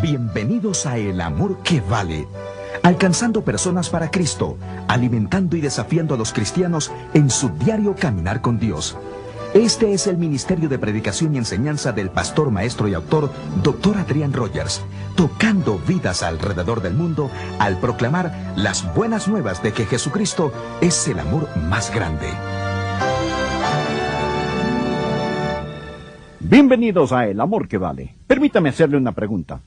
Bienvenidos a El Amor que Vale, alcanzando personas para Cristo, alimentando y desafiando a los cristianos en su diario caminar con Dios. Este es el ministerio de predicación y enseñanza del pastor, maestro y autor, Dr. Adrian Rogers, tocando vidas alrededor del mundo al proclamar las buenas nuevas de que Jesucristo es el amor más grande. Bienvenidos a El Amor que Vale. Permítame hacerle una pregunta.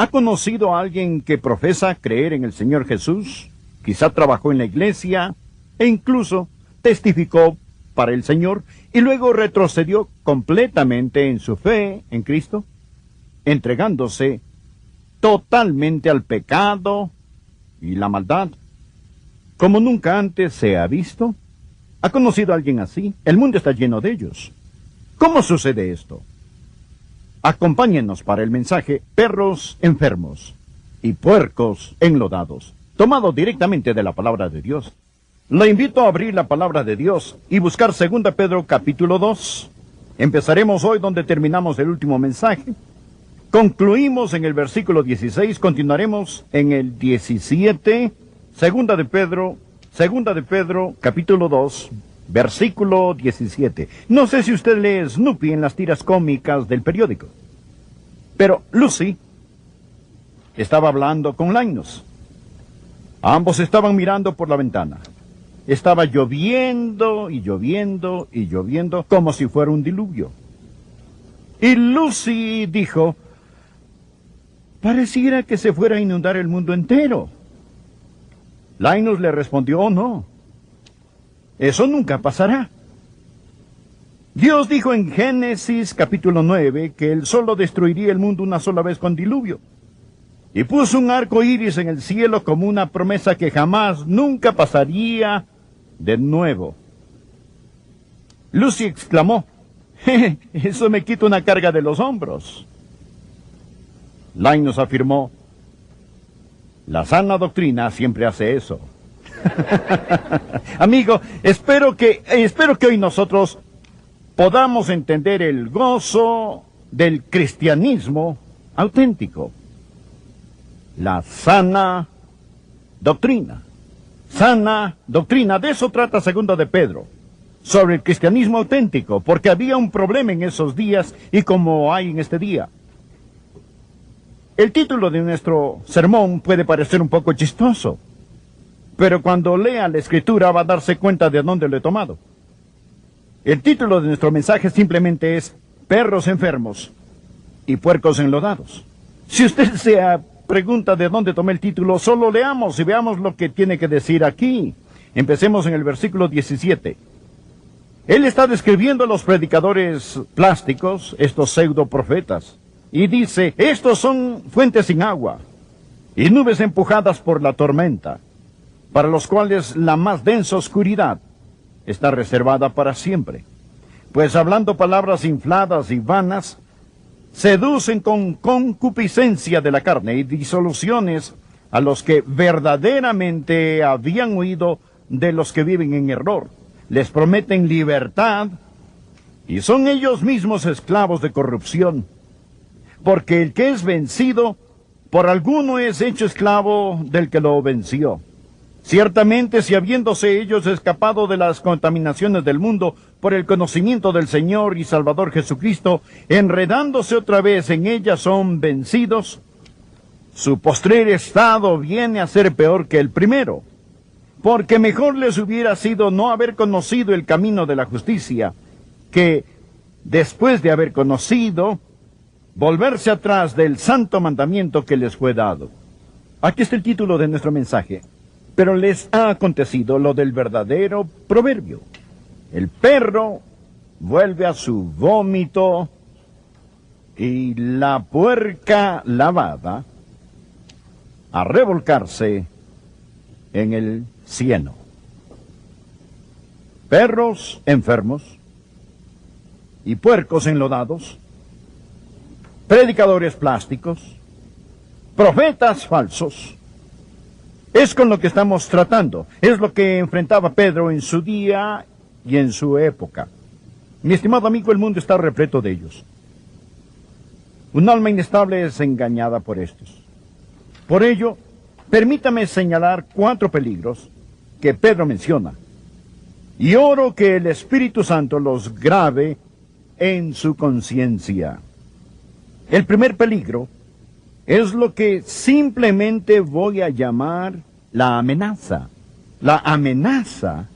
¿Ha conocido a alguien que profesa creer en el Señor Jesús? Quizá trabajó en la iglesia e incluso testificó para el Señor y luego retrocedió completamente en su fe en Cristo, entregándose totalmente al pecado y la maldad, como nunca antes se ha visto. ¿Ha conocido a alguien así? El mundo está lleno de ellos. ¿Cómo sucede esto? Acompáñenos para el mensaje Perros enfermos y puercos enlodados, tomado directamente de la palabra de Dios. Le invito a abrir la palabra de Dios y buscar 2 Pedro capítulo 2. Empezaremos hoy donde terminamos el último mensaje. Concluimos en el versículo 16, continuaremos en el 17. 2 de Pedro capítulo 2, versículo 17. No sé si usted lee Snoopy en las tiras cómicas del periódico, pero Lucy estaba hablando con Linus. Ambos estaban mirando por la ventana. Estaba lloviendo y lloviendo y lloviendo como si fuera un diluvio. Y Lucy dijo: pareciera que se fuera a inundar el mundo entero. Linus le respondió: oh, no. Eso nunca pasará. Dios dijo en Génesis capítulo 9 que Él solo destruiría el mundo una sola vez con diluvio. Y puso un arco iris en el cielo como una promesa que jamás, nunca pasaría de nuevo. Lucy exclamó: eso me quita una carga de los hombros. Linus afirmó: la sana doctrina siempre hace eso. Amigo, espero que hoy nosotros podamos entender el gozo del cristianismo auténtico. La sana doctrina. Sana doctrina. De eso trata 2 de Pedro. Sobre el cristianismo auténtico. Porque había un problema en esos días y como hay en este día. El título de nuestro sermón puede parecer un poco chistoso, pero cuando lea la Escritura va a darse cuenta de dónde lo he tomado. El título de nuestro mensaje simplemente es Perros enfermos y puercos enlodados. Si usted se pregunta de dónde tomé el título, solo leamos y veamos lo que tiene que decir aquí. Empecemos en el versículo 17. Él está describiendo a los predicadores plásticos, estos pseudo profetas, y dice: estos son fuentes sin agua y nubes empujadas por la tormenta, para los cuales la más densa oscuridad está reservada para siempre. Pues hablando palabras infladas y vanas, seducen con concupiscencia de la carne y disoluciones a los que verdaderamente habían huido de los que viven en error. Les prometen libertad y son ellos mismos esclavos de corrupción. Porque el que es vencido por alguno es hecho esclavo del que lo venció. Ciertamente, si habiéndose ellos escapado de las contaminaciones del mundo por el conocimiento del Señor y Salvador Jesucristo, enredándose otra vez en ellas son vencidos, su postrer estado viene a ser peor que el primero. Porque mejor les hubiera sido no haber conocido el camino de la justicia, que, después de haber conocido, volverse atrás del santo mandamiento que les fue dado. Aquí está el título de nuestro mensaje. Pero les ha acontecido lo del verdadero proverbio. El perro vuelve a su vómito y la puerca lavada a revolcarse en el cieno. Perros enfermos y puercos enlodados, predicadores plásticos, profetas falsos. Es con lo que estamos tratando. Es lo que enfrentaba Pedro en su día y en su época. Mi estimado amigo, el mundo está repleto de ellos. Un alma inestable es engañada por estos. Por ello, permítame señalar 4 peligros que Pedro menciona. Y oro que el Espíritu Santo los grabe en su conciencia. El primer peligro es lo que simplemente voy a llamar la amenaza. La amenaza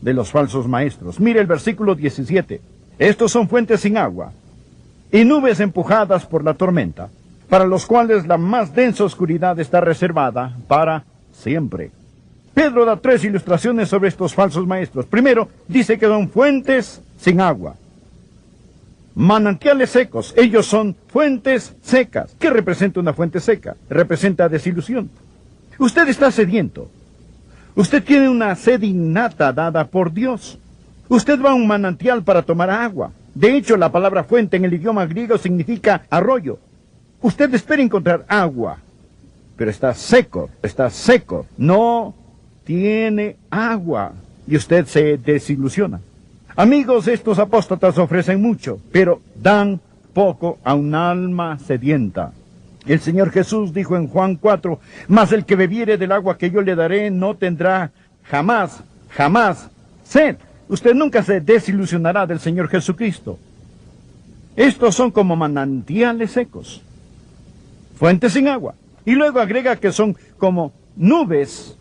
de los falsos maestros. Mire el versículo 17. Estos son fuentes sin agua y nubes empujadas por la tormenta, para los cuales la más densa oscuridad está reservada para siempre. Pedro da 3 ilustraciones sobre estos falsos maestros. Primero, dice que son fuentes sin agua. Manantiales secos. Ellos son fuentes secas. ¿Qué representa una fuente seca? Representa desilusión. Usted está sediento. Usted tiene una sed innata dada por Dios. Usted va a un manantial para tomar agua. De hecho, la palabra fuente en el idioma griego significa arroyo. Usted espera encontrar agua, pero está seco, no tiene agua, y usted se desilusiona. Amigos, estos apóstatas ofrecen mucho, pero dan poco a un alma sedienta. El Señor Jesús dijo en Juan 4, mas el que bebiere del agua que yo le daré no tendrá jamás sed. Usted nunca se desilusionará del Señor Jesucristo. Estos son como manantiales secos, fuentes sin agua. Y luego agrega que son como nubes,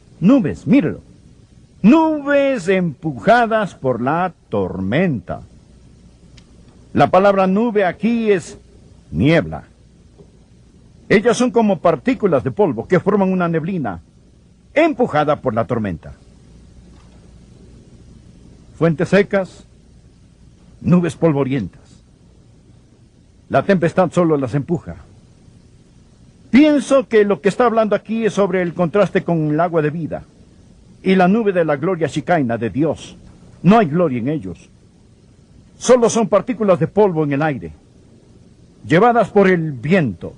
mírelo. Nubes empujadas por la tormenta. La palabra nube aquí es niebla. Ellas son como partículas de polvo que forman una neblina empujada por la tormenta. Fuentes secas, nubes polvorientas. La tempestad solo las empuja. Pienso que lo que está hablando aquí es sobre el contraste con el agua de vida y la nube de la gloria shekinah de Dios. No hay gloria en ellos. Solo son partículas de polvo en el aire, llevadas por el viento.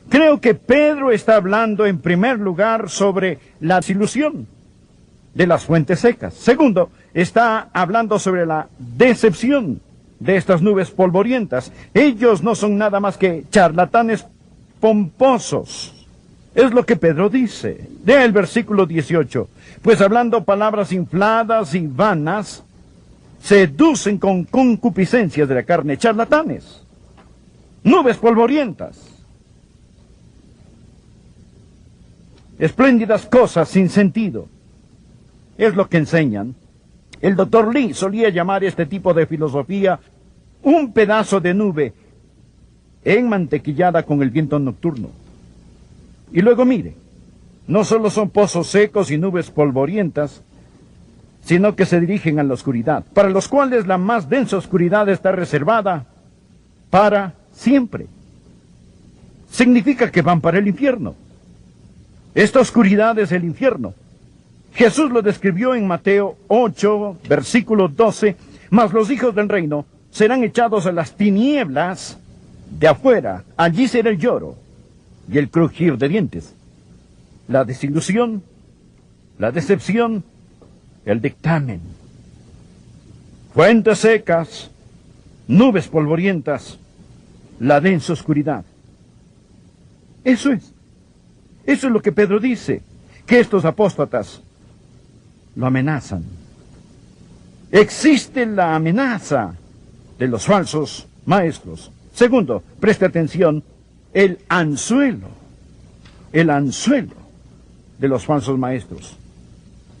Creo que Pedro está hablando en primer lugar sobre la desilusión de las fuentes secas. Segundo, está hablando sobre la decepción de estas nubes polvorientas. Ellos no son nada más que charlatanes pomposos. Es lo que Pedro dice. Lea el versículo 18. Pues hablando palabras infladas y vanas, seducen con concupiscencias de la carne, charlatanes, nubes polvorientas, espléndidas cosas sin sentido. Es lo que enseñan. El Dr. Lee solía llamar este tipo de filosofía un pedazo de nube enmantequillada con el viento nocturno. Y luego mire, no solo son pozos secos y nubes polvorientas, sino que se dirigen a la oscuridad, para los cuales la más densa oscuridad está reservada para siempre. Significa que van para el infierno. Esta oscuridad es el infierno. Jesús lo describió en Mateo 8, versículo 12, mas los hijos del reino serán echados a las tinieblas de afuera. Allí será el lloro y el crujir de dientes. La desilusión, la decepción, el dictamen. Fuentes secas, nubes polvorientas, la densa oscuridad. Eso es lo que Pedro dice, que estos apóstatas lo amenazan. Existe la amenaza de los falsos maestros. Segundo, preste atención, el anzuelo de los falsos maestros.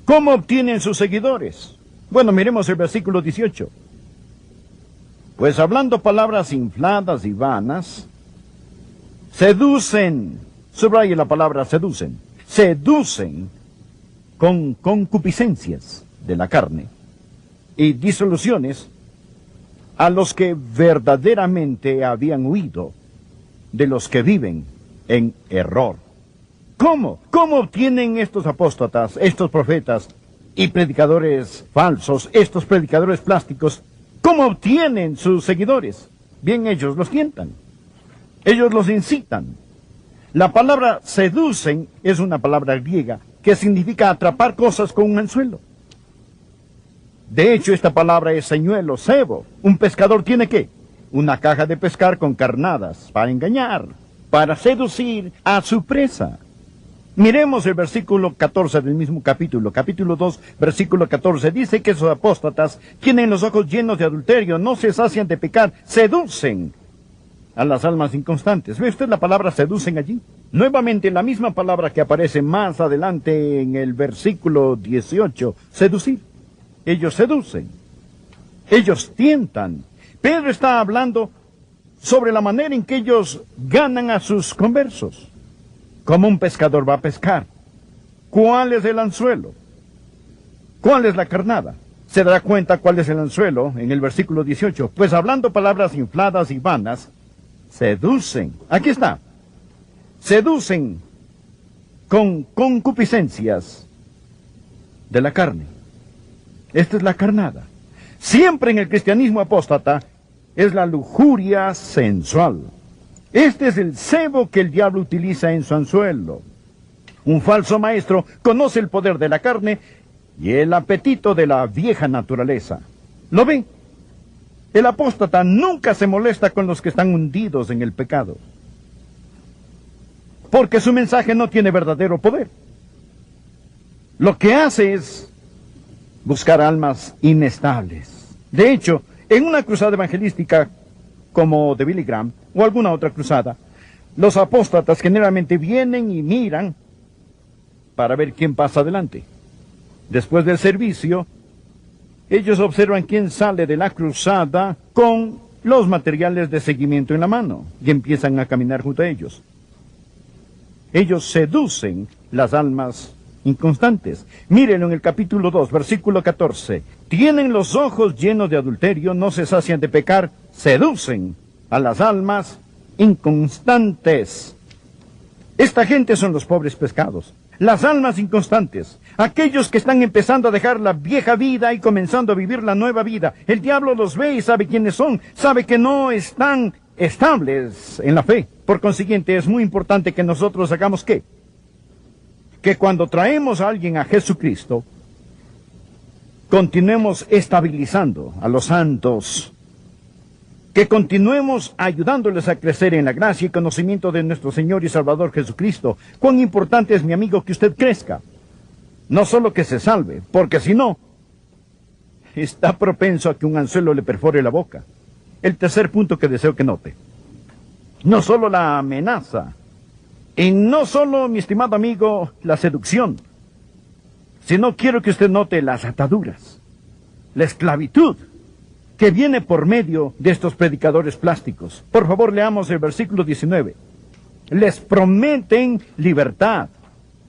¿Cómo obtienen sus seguidores? Bueno, miremos el versículo 18. Pues hablando palabras infladas y vanas, seducen, subraye la palabra seducen con concupiscencias de la carne y disoluciones a los que verdaderamente habían huido de los que viven en error. ¿Cómo? ¿Cómo obtienen estos apóstatas, estos profetas y predicadores falsos, estos predicadores plásticos? ¿Cómo obtienen sus seguidores? Bien, ellos los tientan. Ellos los incitan. La palabra seducen es una palabra griega que significa atrapar cosas con un anzuelo. De hecho, esta palabra es señuelo, cebo. Un pescador tiene que una caja de pescar con carnadas para engañar, para seducir a su presa. Miremos el versículo 14 del mismo capítulo 2, versículo 14. Dice que esos apóstatas tienen los ojos llenos de adulterio, no se sacian de pecar, seducen a las almas inconstantes. ¿Ve usted la palabra seducen allí? Nuevamente la misma palabra que aparece más adelante en el versículo 18, seducir. Ellos seducen, ellos tientan. Pedro está hablando sobre la manera en que ellos ganan a sus conversos. Como un pescador va a pescar. ¿Cuál es el anzuelo? ¿Cuál es la carnada? Se dará cuenta cuál es el anzuelo en el versículo 18. Pues hablando palabras infladas y vanas, seducen. Aquí está. Seducen con concupiscencias de la carne. Esta es la carnada. Siempre en el cristianismo apóstata es la lujuria sensual. Este es el cebo que el diablo utiliza en su anzuelo. Un falso maestro conoce el poder de la carne y el apetito de la vieja naturaleza. ¿Lo ven? El apóstata nunca se molesta con los que están hundidos en el pecado, porque su mensaje no tiene verdadero poder. Lo que hace es buscar almas inestables. De hecho, en una cruzada evangelística como de Billy Graham o alguna otra cruzada, los apóstatas generalmente vienen y miran para ver quién pasa adelante. Después del servicio, ellos observan quién sale de la cruzada con los materiales de seguimiento en la mano y empiezan a caminar junto a ellos. Ellos seducen las almas inconstantes. Mírenlo en el capítulo 2, versículo 14. Tienen los ojos llenos de adulterio, no se sacian de pecar, seducen a las almas inconstantes. Esta gente son los pobres pescados, las almas inconstantes, aquellos que están empezando a dejar la vieja vida y comenzando a vivir la nueva vida. El diablo los ve y sabe quiénes son, sabe que no están estables en la fe. Por consiguiente, es muy importante que nosotros hagamos ¿qué? Que cuando traemos a alguien a Jesucristo, continuemos estabilizando a los santos, que continuemos ayudándoles a crecer en la gracia y conocimiento de nuestro Señor y Salvador Jesucristo. Cuán importante es, mi amigo, que usted crezca, no solo que se salve, porque si no, está propenso a que un anzuelo le perfore la boca. El tercer punto que deseo que note, no solo la amenaza, y no solo, mi estimado amigo, la seducción, sino quiero que usted note las ataduras, la esclavitud que viene por medio de estos predicadores plásticos. Por favor, leamos el versículo 19. Les prometen libertad.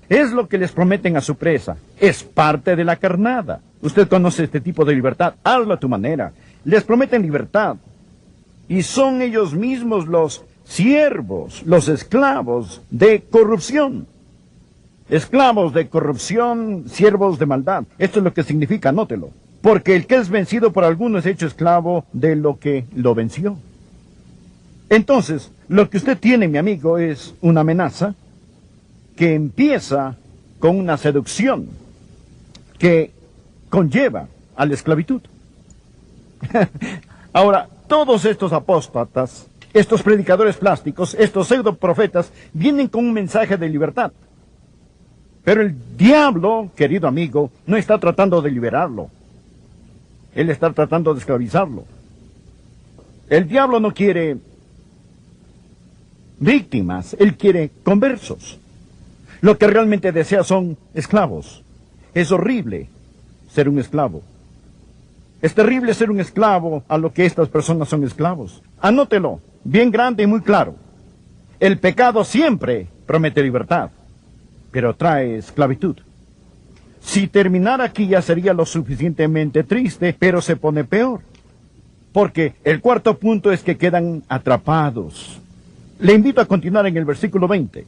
Es lo que les prometen a su presa. Es parte de la carnada. Usted conoce este tipo de libertad. Hazlo a tu manera. Les prometen libertad. Y son ellos mismos los siervos, los esclavos de corrupción. Esclavos de corrupción, siervos de maldad. Esto es lo que significa, anótelo. Porque el que es vencido por alguno es hecho esclavo de lo que lo venció. Entonces, lo que usted tiene, mi amigo, es una amenaza que empieza con una seducción que conlleva a la esclavitud. Ahora, todos estos apóstatas, estos predicadores plásticos, estos pseudoprofetas, vienen con un mensaje de libertad. Pero el diablo, querido amigo, no está tratando de liberarlo. Él está tratando de esclavizarlo. El diablo no quiere víctimas, él quiere conversos. Lo que realmente desea son esclavos. Es horrible ser un esclavo. Es terrible ser un esclavo a lo que estas personas son esclavos. Anótelo, bien grande y muy claro. El pecado siempre promete libertad, pero trae esclavitud. Si terminara aquí ya sería lo suficientemente triste, pero se pone peor. Porque el cuarto punto es que quedan atrapados. Le invito a continuar en el versículo 20.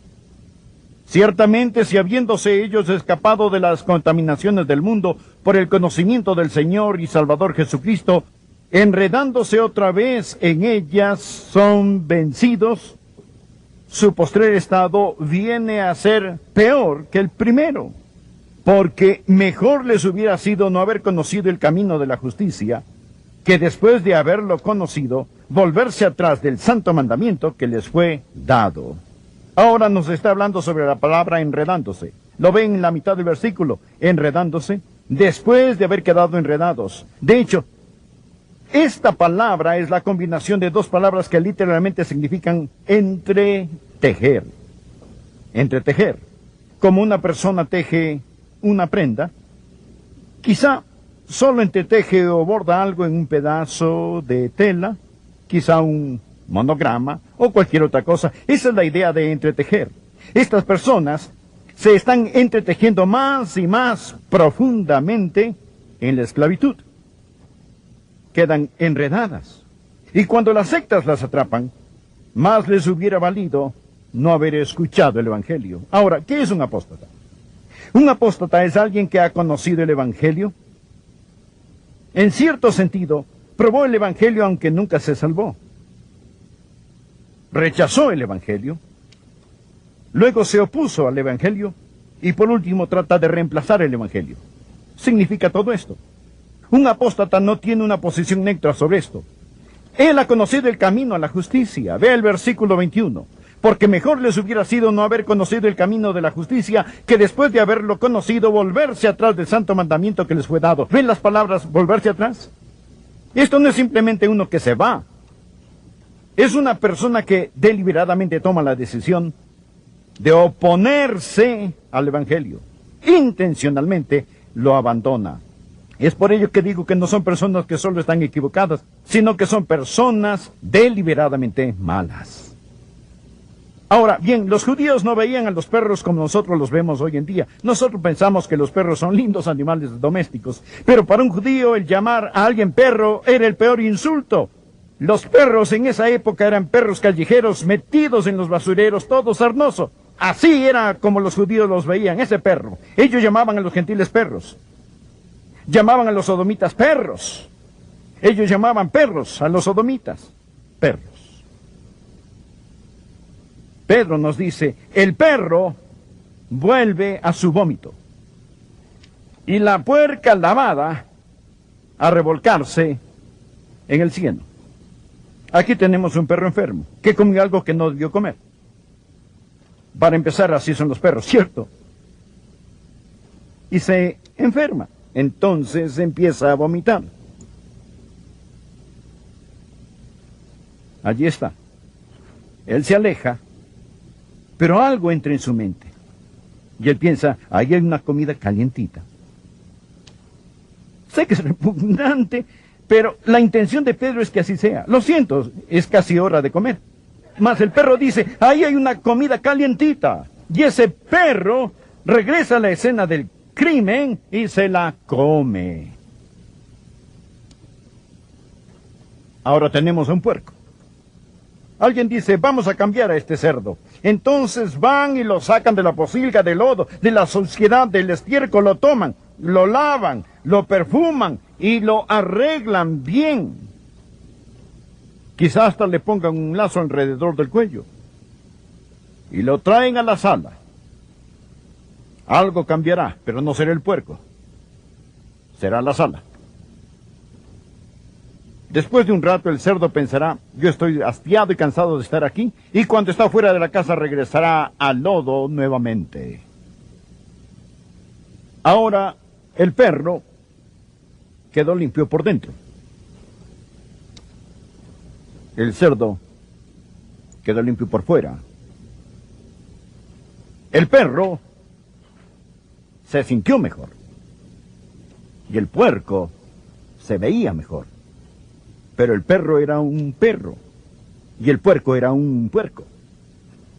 Ciertamente, si habiéndose ellos escapado de las contaminaciones del mundo por el conocimiento del Señor y Salvador Jesucristo, enredándose otra vez en ellas, son vencidos, su postrer estado viene a ser peor que el primero. Porque mejor les hubiera sido no haber conocido el camino de la justicia que después de haberlo conocido, volverse atrás del santo mandamiento que les fue dado. Ahora nos está hablando sobre la palabra enredándose. Lo ven en la mitad del versículo, enredándose, después de haber quedado enredados. De hecho, esta palabra es la combinación de dos palabras que literalmente significan entretejer. Entretejer. Como una persona teje una prenda, quizá solo entreteje o borda algo en un pedazo de tela, quizá un monograma o cualquier otra cosa. Esa es la idea de entretejer. Estas personas se están entretejiendo más y más profundamente en la esclavitud. Quedan enredadas. Y cuando las sectas las atrapan, más les hubiera valido no haber escuchado el Evangelio. Ahora, ¿qué es un apóstata? Un apóstata es alguien que ha conocido el Evangelio. En cierto sentido, probó el Evangelio aunque nunca se salvó. Rechazó el Evangelio. Luego se opuso al Evangelio. Y por último trata de reemplazar el Evangelio. Significa todo esto. Un apóstata no tiene una posición neutra sobre esto. Él ha conocido el camino a la justicia. Ve el versículo 21. Porque mejor les hubiera sido no haber conocido el camino de la justicia que después de haberlo conocido volverse atrás del santo mandamiento que les fue dado. ¿Ven las palabras volverse atrás? Esto no es simplemente uno que se va. Es una persona que deliberadamente toma la decisión de oponerse al Evangelio. Intencionalmente lo abandona. Es por ello que digo que no son personas que solo están equivocadas, sino que son personas deliberadamente malas. Ahora, bien, los judíos no veían a los perros como nosotros los vemos hoy en día. Nosotros pensamos que los perros son lindos animales domésticos, pero para un judío el llamar a alguien perro era el peor insulto. Los perros en esa época eran perros callejeros metidos en los basureros, todo sarnoso. Así era como los judíos los veían, ese perro. Ellos llamaban a los gentiles perros. Llamaban a los sodomitas perros. Ellos llamaban perros a los sodomitas. Perros. Pedro nos dice, el perro vuelve a su vómito. Y la puerca lavada a revolcarse en el cieno. Aquí tenemos un perro enfermo, que comió algo que no debió comer. Para empezar, así son los perros, ¿cierto? Y se enferma. Entonces empieza a vomitar. Allí está. Él se aleja, pero algo entra en su mente. Y él piensa, ahí hay una comida calientita. Sé que es repugnante, pero la intención de Pedro es que así sea. Lo siento, es casi hora de comer. Mas el perro dice, ahí hay una comida calientita. Y ese perro regresa a la escena del crimen y se la come. Ahora tenemos un puerco. Alguien dice, vamos a cambiar a este cerdo. Entonces van y lo sacan de la pocilga, del lodo, de la suciedad, del estiércol, lo toman, lo lavan, lo perfuman y lo arreglan bien. Quizás hasta le pongan un lazo alrededor del cuello. Y lo traen a la sala. Algo cambiará, pero no será el puerco. Será la sala. Después de un rato el cerdo pensará, yo estoy hastiado y cansado de estar aquí, y cuando está fuera de la casa regresará al lodo nuevamente. Ahora el perro quedó limpio por dentro. El cerdo quedó limpio por fuera. El perro se sintió mejor. Y el puerco se veía mejor. Pero el perro era un perro. Y el puerco era un puerco.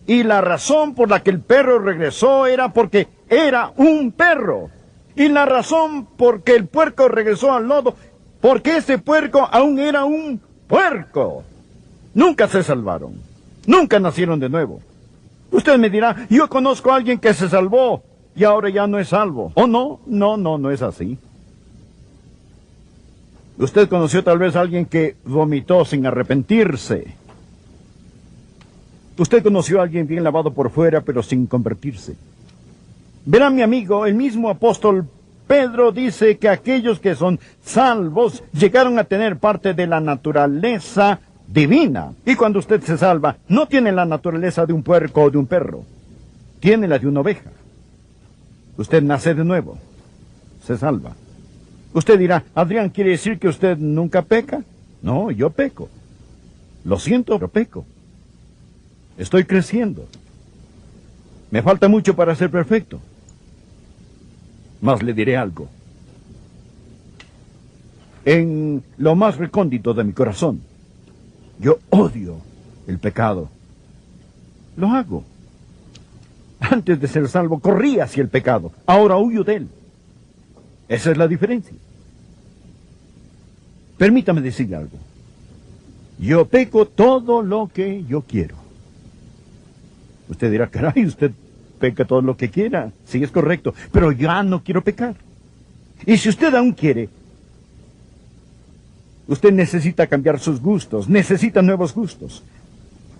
Y la razón por la que el perro regresó era porque era un perro. Y la razón por que el puerco regresó al lodo, porque ese puerco aún era un puerco. Nunca se salvaron. Nunca nacieron de nuevo. Usted me dirá, yo conozco a alguien que se salvó y ahora ya no es salvo. ¿Oh, no? No es así. Usted conoció tal vez a alguien que vomitó sin arrepentirse. Usted conoció a alguien bien lavado por fuera, pero sin convertirse. Verá, mi amigo, el mismo apóstol Pedro dice que aquellos que son salvos llegaron a tener parte de la naturaleza divina. Y cuando usted se salva, no tiene la naturaleza de un puerco o de un perro. Tiene la de una oveja. Usted nace de nuevo. Se salva. Usted dirá, Adrián, ¿quiere decir que usted nunca peca? No, yo peco. Lo siento, pero peco. Estoy creciendo. Me falta mucho para ser perfecto. Mas le diré algo. En lo más recóndito de mi corazón, yo odio el pecado. Lo hago. Antes de ser salvo, corría hacia el pecado. Ahora huyo de él. Esa es la diferencia. Permítame decirle algo. Yo peco todo lo que yo quiero. Usted dirá, caray, usted peca todo lo que quiera. Sí, es correcto. Pero ya no quiero pecar. Y si usted aún quiere, usted necesita cambiar sus gustos. Necesita nuevos gustos.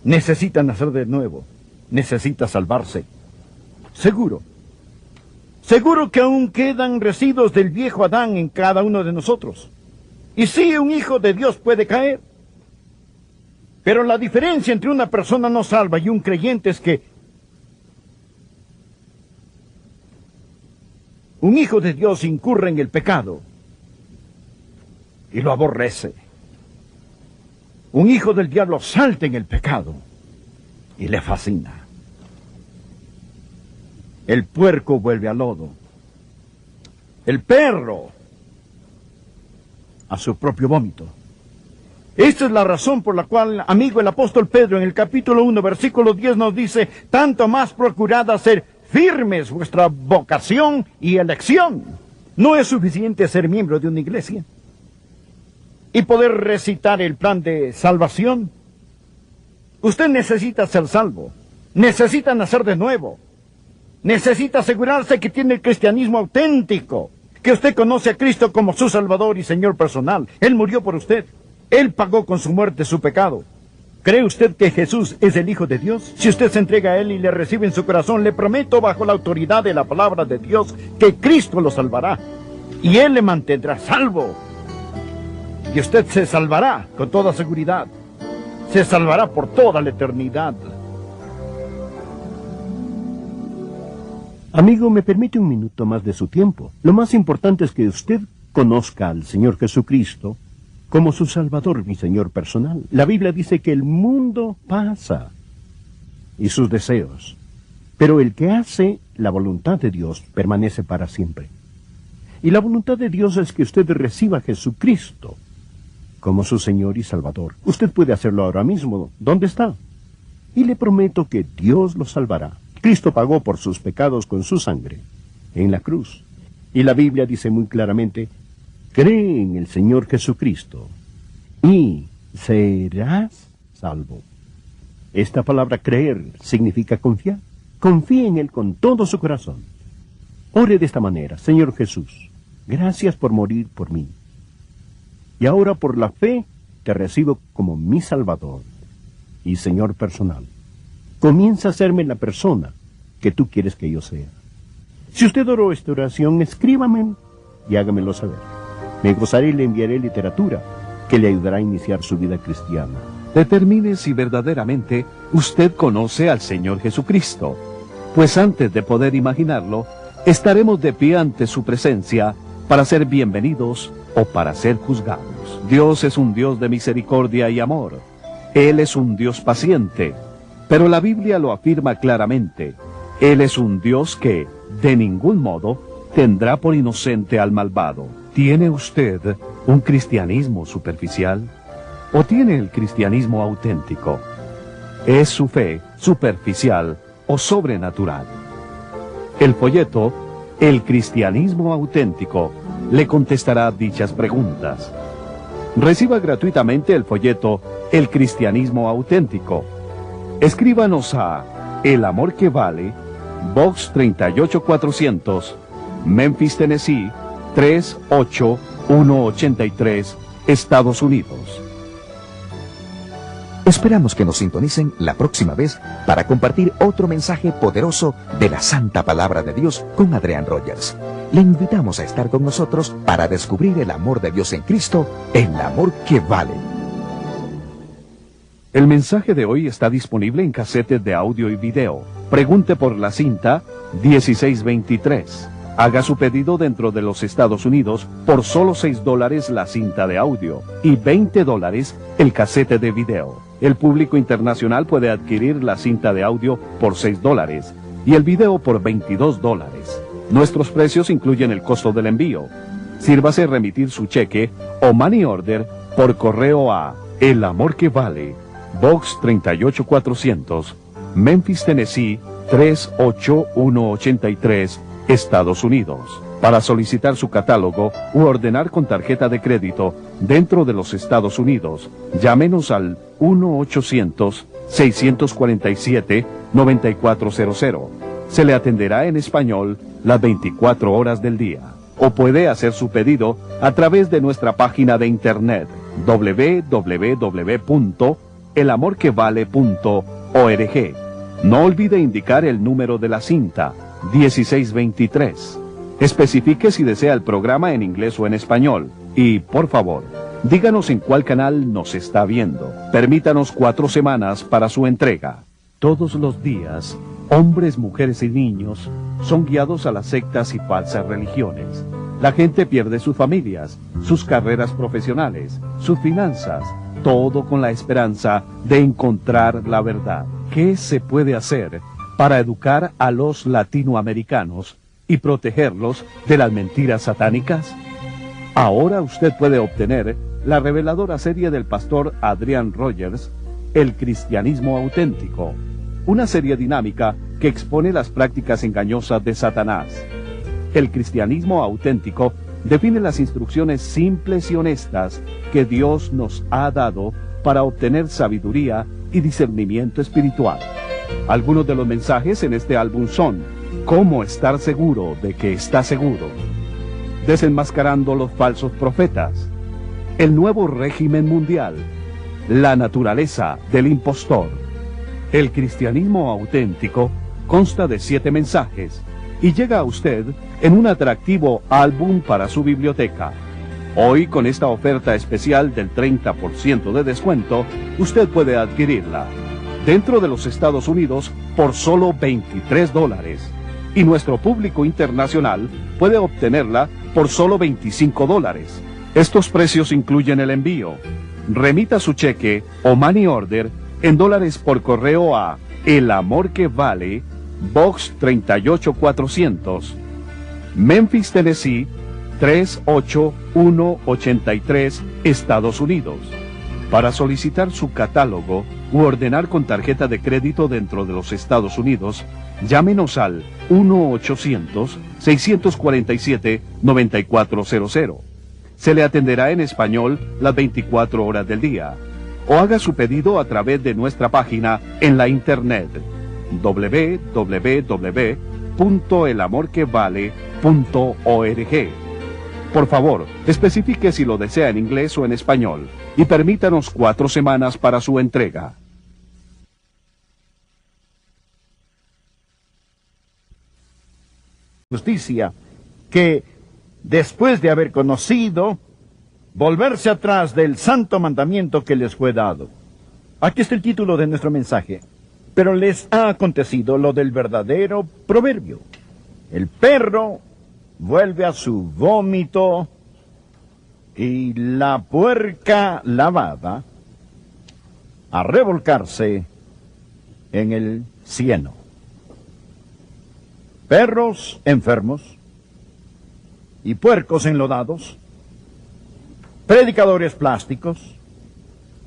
Necesita nacer de nuevo. Necesita salvarse. Seguro. Seguro que aún quedan residuos del viejo Adán en cada uno de nosotros. Y sí, un hijo de Dios puede caer. Pero la diferencia entre una persona no salva y un creyente es que un hijo de Dios incurre en el pecado y lo aborrece. Un hijo del diablo salta en el pecado y le fascina. El puerco vuelve al lodo. El perro a su propio vómito. Esta es la razón por la cual, amigo, el apóstol Pedro en el capítulo 1, versículo 10 nos dice, tanto más procurad hacer firmes vuestra vocación y elección. No es suficiente ser miembro de una iglesia y poder recitar el plan de salvación. Usted necesita ser salvo, necesita nacer de nuevo, necesita asegurarse que tiene el cristianismo auténtico, que usted conoce a Cristo como su Salvador y Señor personal. Él murió por usted. Él pagó con su muerte su pecado. ¿Cree usted que Jesús es el Hijo de Dios? Si usted se entrega a Él y le recibe en su corazón, le prometo bajo la autoridad de la palabra de Dios que Cristo lo salvará. Y Él le mantendrá salvo. Y usted se salvará con toda seguridad. Se salvará por toda la eternidad. Amigo, ¿me permite un minuto más de su tiempo? Lo más importante es que usted conozca al Señor Jesucristo como su Salvador, mi Señor personal. La Biblia dice que el mundo pasa y sus deseos, pero el que hace la voluntad de Dios permanece para siempre. Y la voluntad de Dios es que usted reciba a Jesucristo como su Señor y Salvador. Usted puede hacerlo ahora mismo. ¿Dónde está? Y le prometo que Dios lo salvará. Cristo pagó por sus pecados con su sangre en la cruz. Y la Biblia dice muy claramente, cree en el Señor Jesucristo y serás salvo. Esta palabra creer significa confiar. Confíe en Él con todo su corazón. Ore de esta manera, Señor Jesús, gracias por morir por mí. Y ahora por la fe te recibo como mi Salvador y Señor personal. Comienza a hacerme la persona que tú quieres que yo sea. Si usted oró esta oración, escríbame y hágamelo saber. Me gozaré y le enviaré literatura que le ayudará a iniciar su vida cristiana. Determine si verdaderamente usted conoce al Señor Jesucristo, pues antes de poder imaginarlo, estaremos de pie ante su presencia para ser bienvenidos o para ser juzgados. Dios es un Dios de misericordia y amor. Él es un Dios paciente, pero la Biblia lo afirma claramente. Él es un Dios que, de ningún modo, tendrá por inocente al malvado. ¿Tiene usted un cristianismo superficial? ¿O tiene el cristianismo auténtico? ¿Es su fe superficial o sobrenatural? El folleto, El cristianismo auténtico, le contestará dichas preguntas. Reciba gratuitamente el folleto El cristianismo auténtico. Escríbanos a El Amor que Vale, Box 38400, Memphis, Tennessee 38183, Estados Unidos. Esperamos que nos sintonicen la próxima vez para compartir otro mensaje poderoso de la Santa Palabra de Dios con Adrián Rogers. Le invitamos a estar con nosotros para descubrir el amor de Dios en Cristo, el amor que vale. El mensaje de hoy está disponible en casetes de audio y video. Pregunte por la cinta 1623. Haga su pedido dentro de los Estados Unidos por solo $6 la cinta de audio y $20 el casete de video. El público internacional puede adquirir la cinta de audio por $6 y el video por $22. Nuestros precios incluyen el costo del envío. Sírvase remitir su cheque o money order por correo a El Amor que Vale, Box 38400, Memphis, Tennessee 38183, Estados Unidos. Para solicitar su catálogo u ordenar con tarjeta de crédito dentro de los Estados Unidos, llámenos al 1-800-647-9400. Se le atenderá en español las 24 horas del día. O puede hacer su pedido a través de nuestra página de internet www.elamorquevale.org. No olvide indicar el número de la cinta 1623. Especifique si desea el programa en inglés o en español. Y, por favor, díganos en cuál canal nos está viendo. Permítanos 4 semanas para su entrega. Todos los días, hombres, mujeres y niños son guiados a las sectas y falsas religiones. La gente pierde sus familias, sus carreras profesionales, sus finanzas, todo con la esperanza de encontrar la verdad. ¿Qué se puede hacer para educar a los latinoamericanos y protegerlos de las mentiras satánicas? Ahora usted puede obtener la reveladora serie del pastor Adrián Rogers, El Cristianismo Auténtico, una serie dinámica que expone las prácticas engañosas de Satanás. El Cristianismo Auténtico define las instrucciones simples y honestas que Dios nos ha dado para obtener sabiduría y discernimiento espiritual. Algunos de los mensajes en este álbum son: cómo estar seguro de que está seguro, desenmascarando los falsos profetas, el nuevo régimen mundial, la naturaleza del impostor. El Cristianismo Auténtico consta de 7 mensajes y llega a usted en un atractivo álbum para su biblioteca. Hoy, con esta oferta especial del 30% de descuento, usted puede adquirirla dentro de los Estados Unidos por solo $23, y nuestro público internacional puede obtenerla por solo $25. Estos precios incluyen el envío. Remita su cheque o money order en dólares por correo a El Amor que Vale, Box 38400, Memphis, Tennessee 38183, Estados Unidos. Para solicitar su catálogo u ordenar con tarjeta de crédito dentro de los Estados Unidos, llámenos al 1-800-647-9400. Se le atenderá en español las 24 horas del día. O haga su pedido a través de nuestra página en la internet www.elamorquevale.org. Por favor, especifique si lo desea en inglés o en español y permítanos 4 semanas para su entrega. Justicia, que después de haber conocido, volverse atrás del santo mandamiento que les fue dado. Aquí está el título de nuestro mensaje. Pero les ha acontecido lo del verdadero proverbio. El perro vuelve a su vómito y la puerca lavada a revolcarse en el cieno. Perros enfermos y puercos enlodados, predicadores plásticos,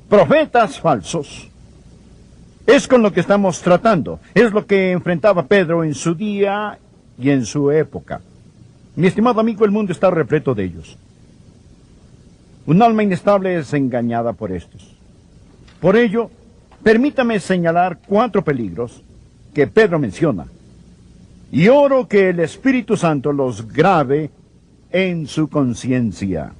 profetas falsos. Es con lo que estamos tratando. Es lo que enfrentaba Pedro en su día y en su época. Mi estimado amigo, el mundo está repleto de ellos. Un alma inestable es engañada por estos. Por ello, permítame señalar 4 peligros que Pedro menciona. Y oro que el Espíritu Santo los grabe en su conciencia.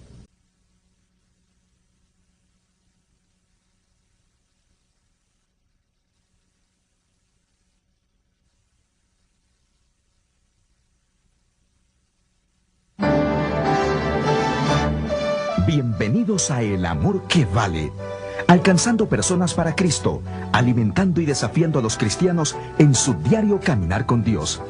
Bienvenidos a El Amor que Vale, alcanzando personas para Cristo, alimentando y desafiando a los cristianos en su diario caminar con Dios.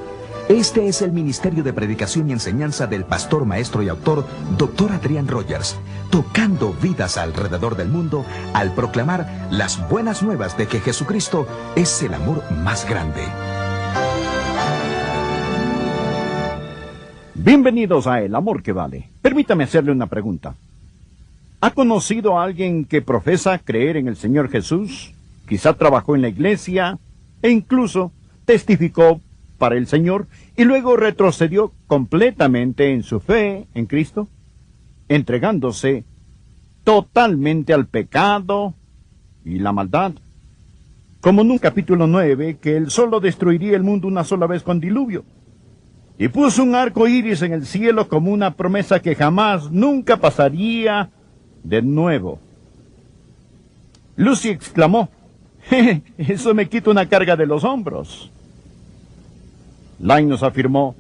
Este es el ministerio de predicación y enseñanza del pastor, maestro y autor, Dr. Adrian Rogers, tocando vidas alrededor del mundo al proclamar las buenas nuevas de que Jesucristo es el amor más grande. Bienvenidos a El Amor que Vale. Permítame hacerle una pregunta. ¿Ha conocido a alguien que profesa creer en el Señor Jesús? Quizá trabajó en la iglesia e incluso testificó para el Señor y luego retrocedió completamente en su fe en Cristo, entregándose totalmente al pecado y la maldad. Como en un capítulo 9, que Él solo destruiría el mundo una sola vez con diluvio. Y puso un arco iris en el cielo como una promesa que jamás, nunca pasaría de nuevo. Lucy exclamó, eso me quita una carga de los hombros. Linus afirmó,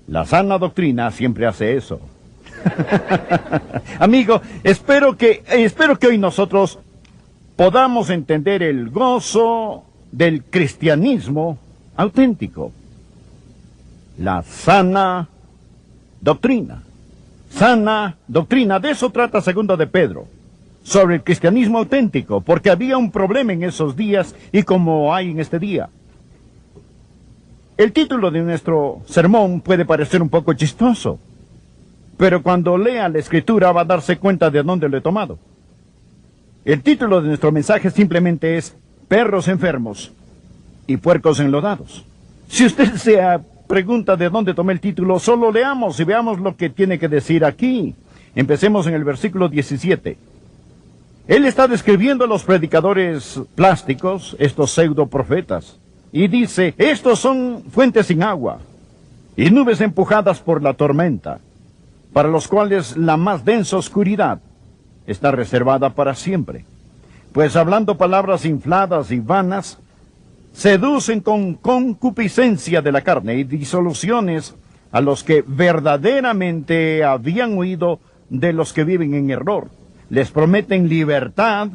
la sana doctrina siempre hace eso. Amigo, espero que hoy nosotros podamos entender el gozo del cristianismo auténtico. La sana doctrina. Sana doctrina. De eso trata 2 de Pedro. Sobre el cristianismo auténtico. Porque había un problema en esos días y como hay en este día. El título de nuestro sermón puede parecer un poco chistoso. Pero cuando lea la escritura va a darse cuenta de dónde lo he tomado. El título de nuestro mensaje simplemente es Perros enfermos y puercos enlodados. Si usted se pregunta de dónde tomé el título, solo leamos y veamos lo que tiene que decir aquí. Empecemos en el versículo 17. Él está describiendo a los predicadores plásticos, estos pseudo profetas, y dice, estos son fuentes sin agua y nubes empujadas por la tormenta, para los cuales la más densa oscuridad está reservada para siempre. Pues hablando palabras infladas y vanas, seducen con concupiscencia de la carne y disoluciones a los que verdaderamente habían huido de los que viven en error. Les prometen libertad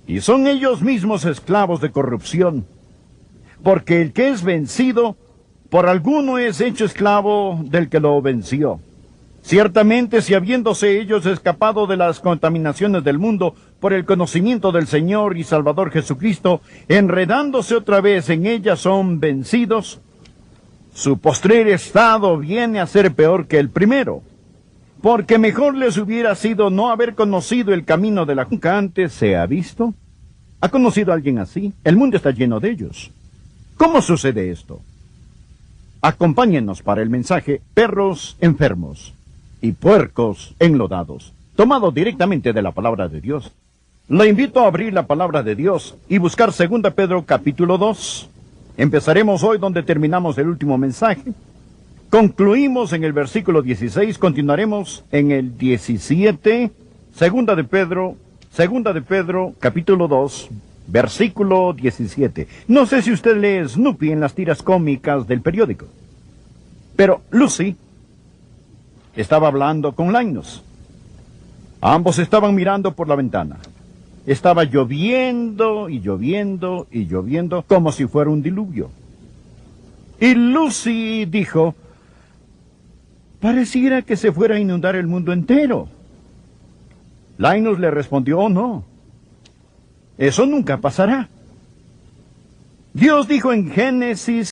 y son ellos mismos esclavos de corrupción. Porque el que es vencido por alguno es hecho esclavo del que lo venció. Ciertamente, si habiéndose ellos escapado de las contaminaciones del mundo por el conocimiento del Señor y Salvador Jesucristo, enredándose otra vez en ellas son vencidos, su postrer estado viene a ser peor que el primero. Porque mejor les hubiera sido no haber conocido el camino de la nunca antes se ha visto. ¿Ha conocido a alguien así? El mundo está lleno de ellos. ¿Cómo sucede esto? Acompáñenos para el mensaje Perros enfermos y puercos enlodados, tomado directamente de la palabra de Dios. Le invito a abrir la palabra de Dios y buscar 2 Pedro capítulo 2. Empezaremos hoy donde terminamos el último mensaje. Concluimos en el versículo 16, continuaremos en el 17. 2 de Pedro capítulo 2, versículo 17. No sé si usted lee Snoopy en las tiras cómicas del periódico, pero Lucy estaba hablando con Linus. Ambos estaban mirando por la ventana. Estaba lloviendo y lloviendo y lloviendo como si fuera un diluvio. Y Lucy dijo, pareciera que se fuera a inundar el mundo entero. Linus le respondió, oh no, eso nunca pasará. Dios dijo en Génesis